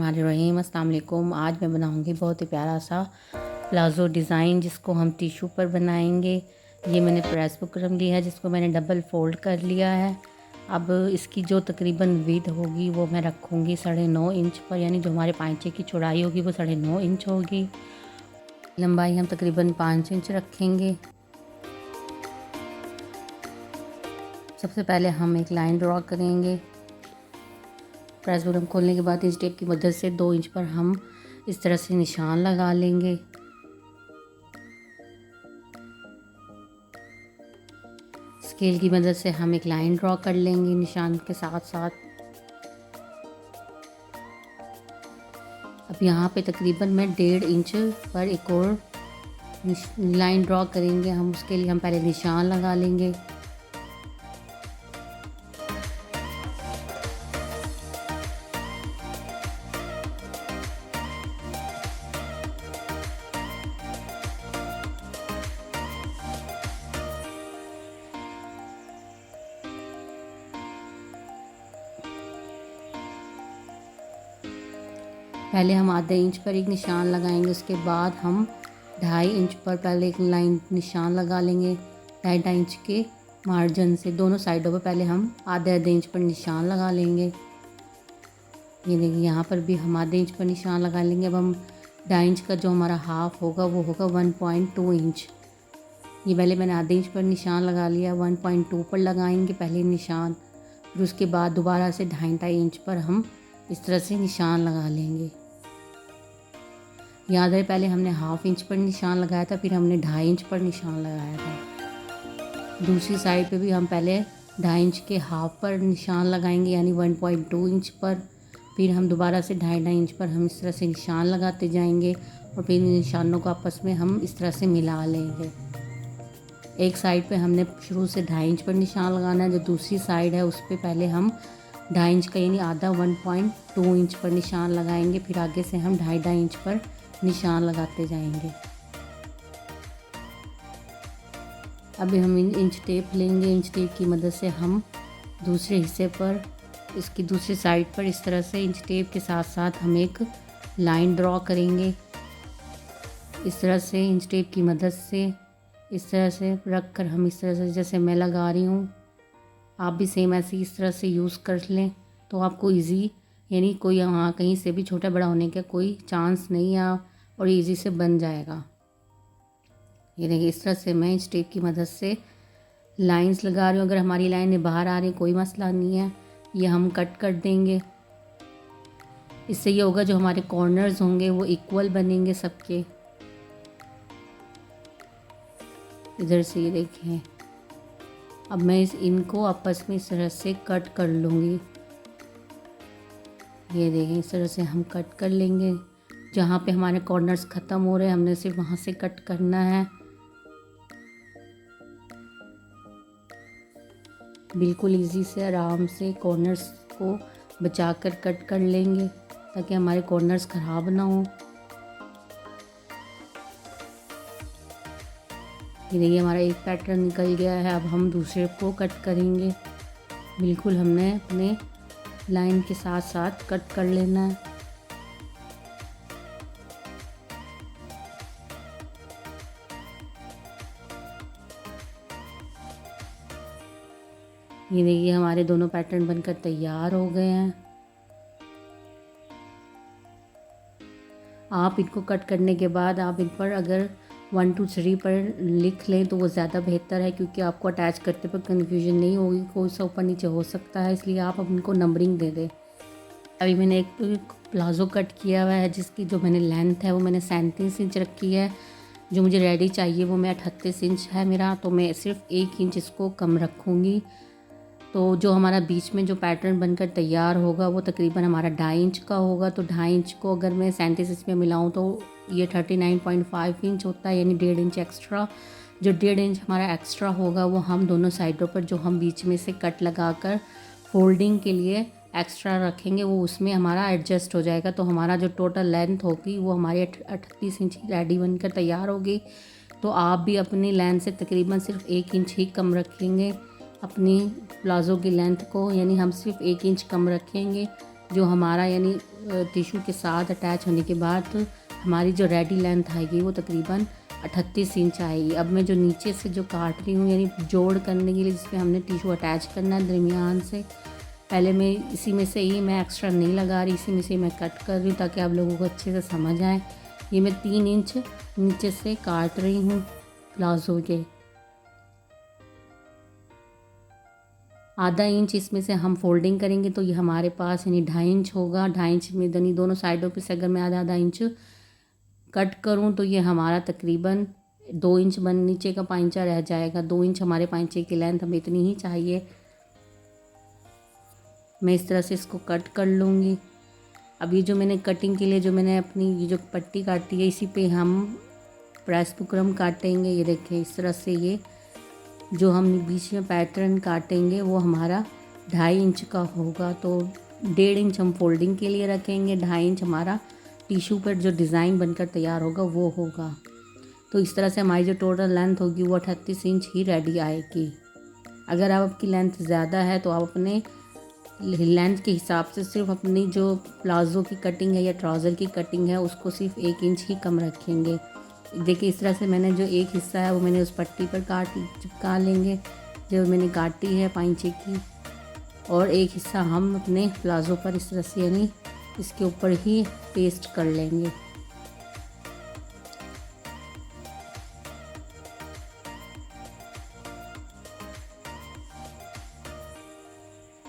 बिस्मिल्लाहिर्रहमानिर्रहीम। अस्सलाम वालेकुम। आज मैं बनाऊंगी बहुत ही प्यारा सा प्लाज़ो डिज़ाइन जिसको हम टिशू पर बनाएंगे। ये मैंने प्रेस बुकरम लिया है जिसको मैंने डबल फोल्ड कर लिया है। अब इसकी जो तकरीबन विड्थ होगी वो मैं रखूँगी 9.5 इंच पर, यानी जो हमारे पाँचे की चौड़ाई होगी वो 9.5 इंच होगी। लंबाई हम तकरीबन 5 इंच रखेंगे। सबसे पहले हम एक लाइन ड्रॉ करेंगे। प्रेस बुकरम खोलने के बाद इंच टेप की मदद से 2 इंच पर हम इस तरह से निशान लगा लेंगे। स्केल की मदद से हम एक लाइन ड्रॉ कर लेंगे निशान के साथ साथ। अब यहाँ पे तकरीबन मैं 1.5 इंच पर एक और लाइन ड्रॉ करेंगे। हम उसके लिए हम पहले निशान लगा लेंगे। पहले हम आधे इंच पर एक निशान लगाएंगे, उसके बाद हम 2.5 इंच पर पहले एक लाइन निशान लगा लेंगे। 2.5 इंच के मार्जिन से दोनों साइडों पर पहले हम आधे इंच पर निशान लगा लेंगे। ये देखिए यहाँ पर भी हम आधे इंच पर निशान लगा लेंगे। अब हम 2.5 इंच का जो हमारा हाफ होगा वो होगा 1.2 इंच। ये पहले मैंने आधे इंच पर निशान लगा लिया, 1.2 पर लगाएंगे पहले निशान, फिर उसके बाद दोबारा से 2.5 इंच पर हम इस तरह से निशान लगा लेंगे। याद है पहले हमने हाफ इंच पर निशान लगाया था, फिर हमने 2.5 इंच पर निशान लगाया था। दूसरी साइड पे भी हम पहले 2.5 इंच के हाफ पर निशान लगाएंगे, यानी 1.2 इंच पर। फिर हम दोबारा से 2.5 इंच पर हम इस तरह से निशान लगाते जाएंगे और फिर निशानों को आपस में हम इस तरह से मिला लेंगे। एक साइड पे हमने शुरू से 2.5 इंच पर निशान लगाना है, जो दूसरी साइड है उस पर पहले हम 2.5 इंच का यानी आधा 1.2 इंच पर निशान लगाएंगे। फिर आगे से हम 2.5 इंच पर निशान लगाते जाएंगे। अभी हम इंच टेप लेंगे। इंच टेप की मदद से हम दूसरे हिस्से पर, इसकी दूसरी साइड पर इस तरह से इंच टेप के साथ साथ हम एक लाइन ड्रॉ करेंगे। इस तरह से इंच टेप की मदद से इस तरह से रख कर हम इस तरह से, जैसे मैं लगा रही हूँ, आप भी सेम ऐसे इस तरह से यूज़ कर लें तो आपको इजी, यानी कोई यहाँ कहीं से भी छोटा बड़ा होने का कोई चांस नहीं है और इजी से बन जाएगा। ये देखिए इस तरह से मैं इंच टेप की मदद से लाइंस लगा रही हूँ। अगर हमारी लाइनें बाहर आ रही कोई मसला नहीं है, ये हम कट कर देंगे। इससे ये होगा जो हमारे कॉर्नर्स होंगे वो इक्वल बनेंगे सबके। इधर से ये देखिए, अब मैं इनको आपस में इस तरह से कट कर लूँगी। ये देखें इस तरह से हम कट कर लेंगे। जहाँ पे हमारे कॉर्नर्स ख़त्म हो रहे हैं हमने सिर्फ वहाँ से कट करना है। बिल्कुल इजी से आराम से कॉर्नर्स को बचाकर कट कर लेंगे ताकि हमारे कॉर्नर्स ख़राब ना हो। ये देखिए हमारा एक पैटर्न निकल गया है। अब हम दूसरे को कट करेंगे। बिल्कुल हमने अपने लाइन के साथ साथ कट कर लेना है। ये देखिए हमारे दोनों पैटर्न बनकर तैयार हो गए हैं। आप इनको कट करने के बाद आप इन पर अगर 1 2 3 पर लिख लें तो वो ज़्यादा बेहतर है, क्योंकि आपको अटैच करते पर कन्फ्यूजन नहीं होगी, कोई सा ऊपर नीचे हो सकता है, इसलिए आप अब इनको नंबरिंग दे दें। अभी मैंने एक प्लाज़ो कट किया हुआ है जिसकी जो मैंने लेंथ है वो मैंने 37 इंच रखी है। जो मुझे रेडी चाहिए वो मैं 38 इंच है मेरा, तो मैं सिर्फ 1 इंच इसको कम रखूँगी। तो जो हमारा बीच में जो पैटर्न बनकर तैयार होगा वो तकरीबन हमारा 2.5 इंच का होगा। तो 2.5 इंच को अगर मैं 37 इंच में मिलाऊँ तो ये 39.5 इंच होता है, यानी 1.5 इंच एक्स्ट्रा। जो 1.5 इंच हमारा एक्स्ट्रा होगा वो हम दोनों साइडों पर जो हम बीच में से कट लगाकर फोल्डिंग के लिए एक्स्ट्रा रखेंगे वो उसमें हमारा एडजस्ट हो जाएगा। तो हमारा जो टोटल लेंथ होगी वो हमारी 38 इंच रेडी बनकर तैयार होगी। तो आप भी अपनी लेंथ से तकरीबन सिर्फ 1 इंच ही कम रखेंगे अपनी प्लाज़ो की लेंथ को, यानी हम सिर्फ 1 इंच कम रखेंगे। जो हमारा यानी टिशू के साथ अटैच होने के बाद हमारी जो रेडी लेंथ आएगी वो तकरीबन 38 इंच आएगी। अब मैं जो नीचे से जो काट रही हूँ यानी जोड़ करने के लिए जिसमें हमने टिशू अटैच करना है दरमियान से, पहले मैं इसी में से ही मैं एक्स्ट्रा नहीं लगा रही, इसी में से मैं कट कर रही हूँ ताकि आप लोगों को अच्छे से समझ आए। ये मैं 3 इंच नीचे से काट रही हूँ प्लाजो के। आधा इंच इसमें से हम फोल्डिंग करेंगे तो ये हमारे पास यानी 2.5 इंच होगा। 2.5 इंच में यानी दोनों साइडों पे से अगर मैं आधा इंच कट करूँ तो ये हमारा तकरीबन 2 इंच नीचे का पाइंचा रह जाएगा। 2 इंच हमारे पाइंचे की लेंथ हमें इतनी ही चाहिए। मैं इस तरह से इसको कट कर लूँगी। अब ये जो मैंने कटिंग के लिए जो मैंने अपनी ये जो पट्टी काटी है इसी पे हम प्रेस बुकरम काटेंगे। ये देखिए इस तरह से ये जो हम बीच में पैटर्न काटेंगे वो हमारा 2.5 इंच का होगा। तो 1.5 इंच हम फोल्डिंग के लिए रखेंगे, 2.5 इंच हमारा टिशू पर जो डिज़ाइन बनकर तैयार होगा वो होगा। तो इस तरह से हमारी जो टोटल लेंथ होगी वो 38 इंच ही रेडी आएगी। अगर आपकी लेंथ ज़्यादा है तो आप अपने लेंथ के हिसाब से सिर्फ अपनी जो प्लाज़ो की कटिंग है या ट्राउज़र की कटिंग है उसको सिर्फ 1 इंच ही कम रखेंगे। देखिए इस तरह से मैंने जो एक हिस्सा है वो मैंने उस पट्टी पर चिपका लेंगे जो मैंने काटी है पाइंचे की, और एक हिस्सा हम अपने प्लाज़ो पर इस तरह से यानी इसके ऊपर ही पेस्ट कर लेंगे।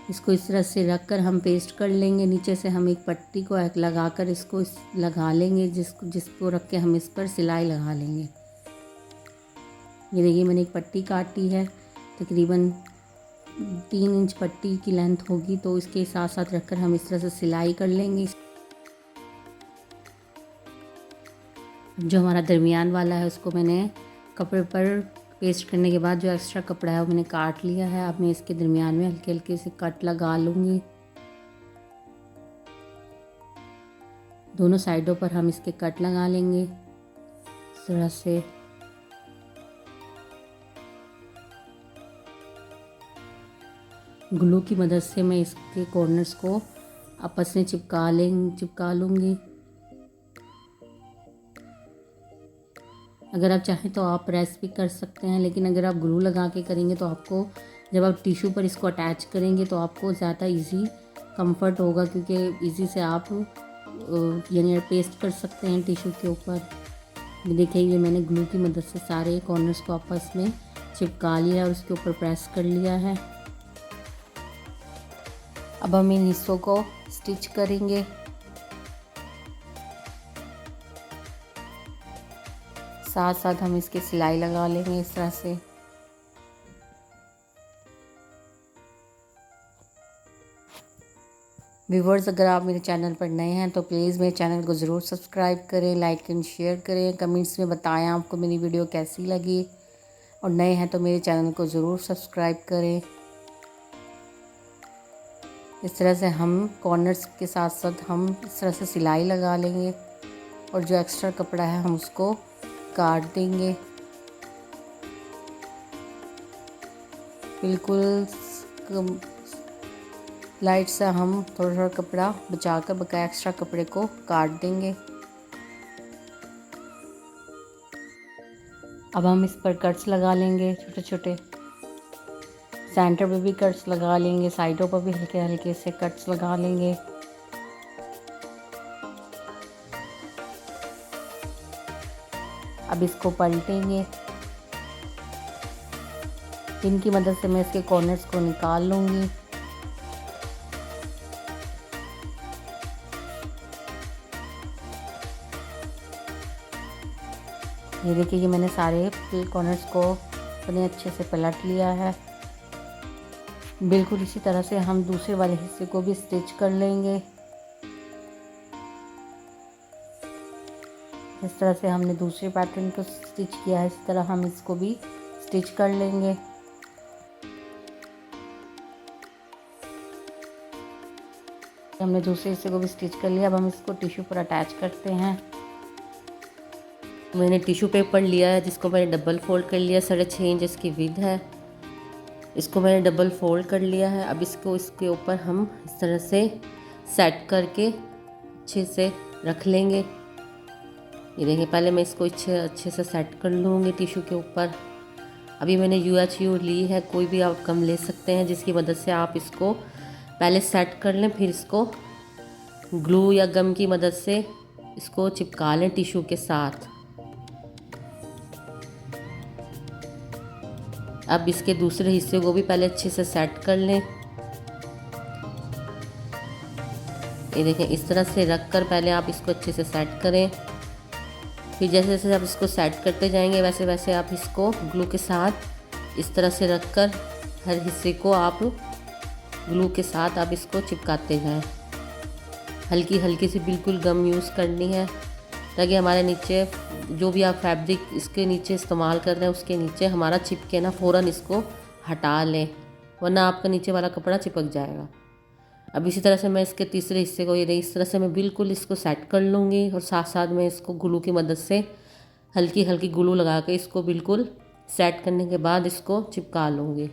इसको इस तरह से रख कर हम पेस्ट कर लेंगे। नीचे से हम एक पट्टी को लगा कर इसको लगा लेंगे जिसको रख के हम इस पर सिलाई लगा लेंगे। ये देखिए मैंने एक पट्टी काटी है, तकरीबन 3 इंच पट्टी की लेंथ होगी, तो इसके साथ साथ रखकर हम इस तरह से सिलाई कर लेंगे। जो हमारा दरमियान वाला है उसको मैंने कपड़े पर पेस्ट करने के बाद जो एक्स्ट्रा कपड़ा है वो मैंने काट लिया है। अब मैं इसके दरमियान में हल्के हल्के से कट लगा लूँगी। दोनों साइडों पर हम इसके कट लगा लेंगे इस तरह से। ग्लू की मदद से मैं इसके कॉर्नर्स को आपस में चिपका लूँगी। अगर आप चाहें तो आप प्रेस भी कर सकते हैं, लेकिन अगर आप ग्लू लगा के करेंगे तो आपको जब आप टिशू पर इसको अटैच करेंगे तो आपको ज़्यादा इजी कंफर्ट होगा, क्योंकि इजी से आप यानी पेस्ट कर सकते हैं टिशू के ऊपर। देखिए ये मैंने ग्लू की मदद से सारे कॉर्नर्स को आपस में चिपका लिया और उसके ऊपर प्रेस कर लिया है। अब हम इन हिस्सों को स्टिच करेंगे। साथ साथ हम इसकी सिलाई लगा लेंगे इस तरह से। व्यूवर्स, अगर आप मेरे चैनल पर नए हैं तो प्लीज़ मेरे चैनल को ज़रूर सब्सक्राइब करें, लाइक एंड शेयर करें, कमेंट्स में बताएं आपको मेरी वीडियो कैसी लगी, और नए हैं तो मेरे चैनल को ज़रूर सब्सक्राइब करें। इस तरह से हम कॉर्नर्स के साथ साथ हम इस तरह से सिलाई लगा लेंगे, और जो एक्स्ट्रा कपड़ा है हम उसको काट देंगे। बिल्कुल लाइट सा हम थोड़ा कपड़ा बचाकर बकाया एक्स्ट्रा कपड़े को काट देंगे। अब हम इस पर कट्स लगा लेंगे छोटे छोटे। सेंटर पे भी कट्स लगा लेंगे, साइडों पर भी हल्के हल्के से कट्स लगा लेंगे। अब इसको पलटेंगे। पिन की मदद से मैं इसके कॉर्नर्स को निकाल लूँगी। ये देखिए कि मैंने सारे कॉर्नर्स को अपने अच्छे से पलट लिया है। बिल्कुल इसी तरह से हम दूसरे वाले हिस्से को भी स्टिच कर लेंगे। इस तरह से हमने दूसरे पैटर्न को स्टिच किया है, इस तरह हम इसको भी स्टिच कर लेंगे। हमने दूसरे हिस्से को भी स्टिच कर लिया। अब हम इसको टिश्यू पर अटैच करते हैं। मैंने टिश्यू पेपर लिया है जिसको मैंने डबल फोल्ड कर लिया, 6.5 इंच इसकी विड्थ है। इसको मैंने डबल फोल्ड कर लिया है। अब इसको इसके ऊपर हम इस तरह से सेट करके अच्छे से रख लेंगे। ये देखिए, पहले मैं इसको अच्छे से सेट कर लूँगी टिश्यू के ऊपर। अभी मैंने UHU ली है, कोई भी आप गम ले सकते हैं जिसकी मदद से आप इसको पहले सेट कर लें, फिर इसको ग्लू या गम की मदद से इसको चिपका लें टिश्यू के साथ। अब इसके दूसरे हिस्से को भी पहले अच्छे से सेट कर लें। ये देखें, इस तरह से रख कर पहले आप इसको अच्छे से सेट करें। फिर जैसे जैसे आप इसको सेट करते जाएंगे वैसे वैसे आप इसको ग्लू के साथ इस तरह से रख कर हर हिस्से को आप ग्लू के साथ आप इसको चिपकाते जाएं। हल्की हल्की सी बिल्कुल गम यूज़ करनी है, ताकि हमारे नीचे जो भी आप फैब्रिक इसके नीचे इस्तेमाल कर रहे हैं उसके नीचे हमारा चिपके ना, फ़ौरन इसको हटा लें, वरना आपका नीचे वाला कपड़ा चिपक जाएगा। अब इसी तरह से मैं इसके तीसरे हिस्से को ये इस तरह से मैं बिल्कुल इसको सेट कर लूँगी और साथ साथ में इसको ग्लू की मदद से हल्की हल्की ग्लू लगा के इसको बिल्कुल सेट करने के बाद इसको चिपका लूँगी।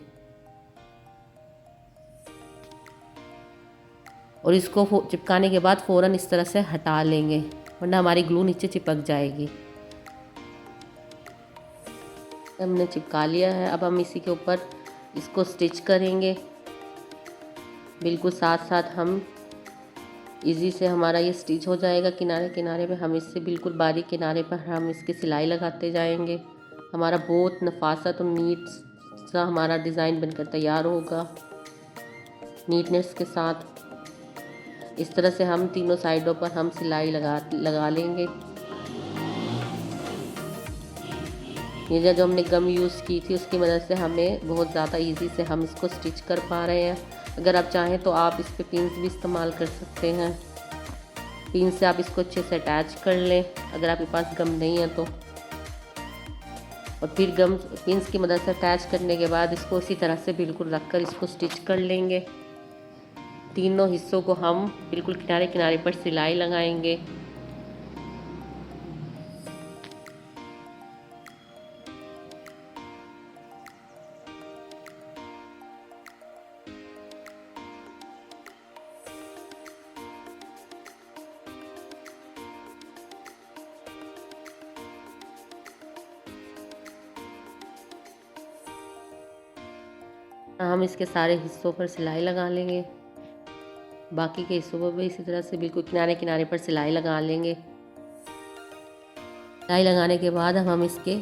और इसको चिपकाने के बाद फ़ौरन इस तरह से हटा लेंगे, वरना हमारी ग्लू नीचे चिपक जाएगी। हमने चिपका लिया है, अब हम इसी के ऊपर इसको स्टिच करेंगे। बिल्कुल साथ साथ हम इजी से हमारा ये स्टिच हो जाएगा। किनारे किनारे पे हम इससे बिल्कुल बारीक किनारे पर हम इसकी सिलाई लगाते जाएंगे। हमारा बहुत नफासत और नीट सा हमारा डिज़ाइन बनकर तैयार होगा, नीटनेस के साथ। इस तरह से हम तीनों साइडों पर हम सिलाई लगा लेंगे। ये जो हमने गम यूज़ की थी उसकी मदद से हमें बहुत ज़्यादा इजी से हम इसको स्टिच कर पा रहे हैं। अगर आप चाहें तो आप इस पे पिन्स भी इस्तेमाल कर सकते हैं। पिन से आप इसको अच्छे से अटैच कर लें अगर आपके पास गम नहीं है तो। और फिर गम पिन्स की मदद से अटैच करने के बाद इसको इसी तरह से बिल्कुल रख कर इसको स्टिच कर लेंगे। तीनों हिस्सों को हम बिल्कुल किनारे किनारे पर सिलाई लगाएंगे। हम इसके सारे हिस्सों पर सिलाई लगा लेंगे। बाकी के हिस्सों पर भी इसी तरह से बिल्कुल किनारे किनारे पर सिलाई लगा लेंगे। सिलाई लगाने के बाद हम इसके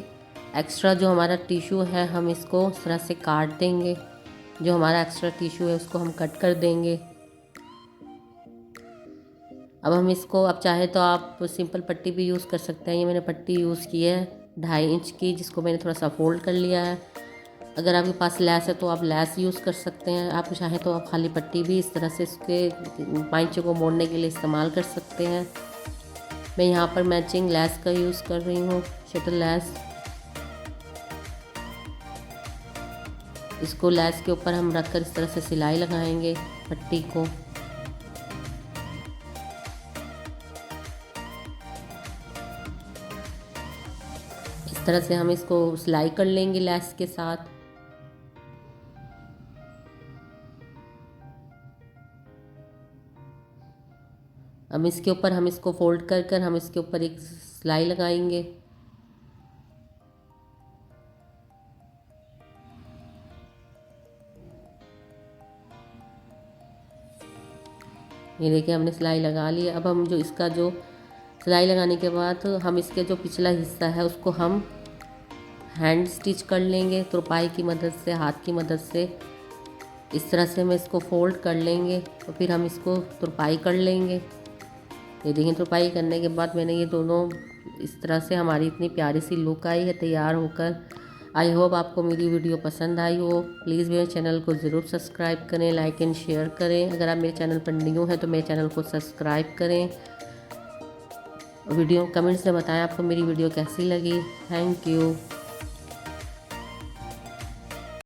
एक्स्ट्रा जो हमारा टिश्यू है हम इसको इस तरह से काट देंगे। जो हमारा एक्स्ट्रा टिश्यू है उसको हम कट कर देंगे। अब हम इसको, अब चाहे तो आप सिंपल पट्टी भी यूज़ कर सकते हैं। ये मैंने पट्टी यूज़ की है 2.5 इंच की, जिसको मैंने थोड़ा सा फोल्ड कर लिया है। अगर आपके पास लैस है तो आप लैस यूज़ कर सकते हैं। आप चाहें तो आप खाली पट्टी भी इस तरह से इसके पाइंचे को मोड़ने के लिए इस्तेमाल कर सकते हैं। मैं यहाँ पर मैचिंग लैस का यूज़ कर रही हूँ, शटल लैस। इसको लैस के ऊपर हम रख कर इस तरह से सिलाई लगाएंगे पट्टी को। इस तरह से हम इसको सिलाई कर लेंगे लैस के साथ। अब इसके ऊपर हम इसको फोल्ड कर कर हम इसके ऊपर एक सिलाई लगाएंगे। ये देखिए, हमने सिलाई लगा ली। अब हम जो इसका जो सिलाई लगाने के बाद हम इसके जो पिछला हिस्सा है उसको हम हैंड स्टिच कर लेंगे तुरपाई की मदद से, हाथ की मदद से। इस तरह से हम इसको फोल्ड कर लेंगे और फिर हम इसको तुरपाई कर लेंगे। ये देखिए, तुरपाई करने के बाद मैंने ये दोनों इस तरह से हमारी इतनी प्यारी सी लुक आई है तैयार होकर। आई होप आपको मेरी वीडियो पसंद आई हो। प्लीज़ मेरे चैनल को ज़रूर सब्सक्राइब करें, लाइक एंड शेयर करें। अगर आप मेरे चैनल पर न्यू हैं तो मेरे चैनल को सब्सक्राइब करें। वीडियो कमेंट्स में बताएं आपको मेरी वीडियो कैसी लगी। Thank you.